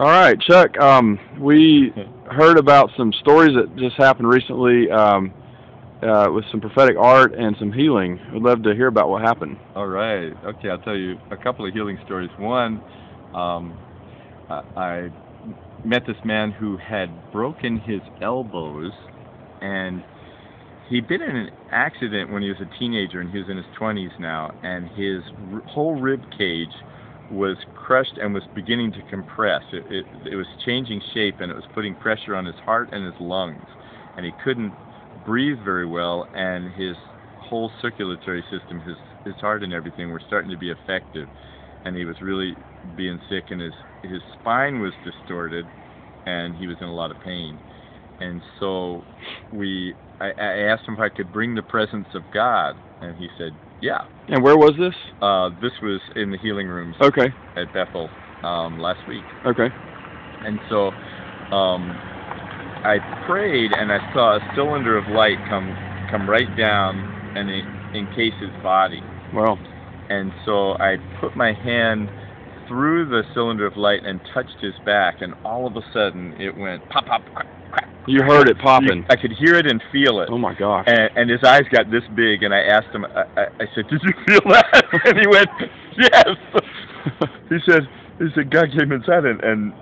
All right, Chuck. We heard about some stories that just happened recently with some prophetic art and some healing. We'd love to hear about what happened. All right. Okay, I'll tell you a couple of healing stories. One, I met this man who had broken his elbows, and he'd been in an accident when he was a teenager, and he was in his 20s now, and his whole rib cage was crushed and was beginning to compress. It was changing shape, and it was putting pressure on his heart and his lungs, and he couldn't breathe very well, and his whole circulatory system, his heart and everything were starting to be affected, and he was really being sick, and his spine was distorted, and he was in a lot of pain. And so I asked him if I could bring the presence of God, and he said, yeah. And where was this? This was in the healing rooms at Bethel last week. Okay. And so I prayed, and I saw a cylinder of light come right down and encase his body. Wow. And so I put my hand through the cylinder of light and touched his back, and all of a sudden it went pop, pop, crack, crack. You heard it popping. I could hear it and feel it. Oh my gosh. And his eyes got this big, and I asked him, I said, did you feel that? And he went, yes. He said, God came inside, and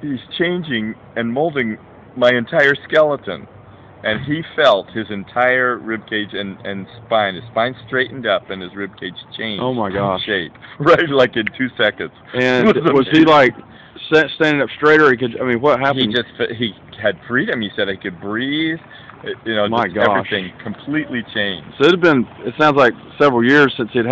he's changing and molding my entire skeleton. And he felt his entire ribcage and spine. His spine straightened up, and his ribcage changed. Oh my gosh. Shape, right, like in 2 seconds. And was he like standing up straighter? What happened? He had freedom. He said he could breathe. My gosh. Everything completely changed. So it sounds like several years since he'd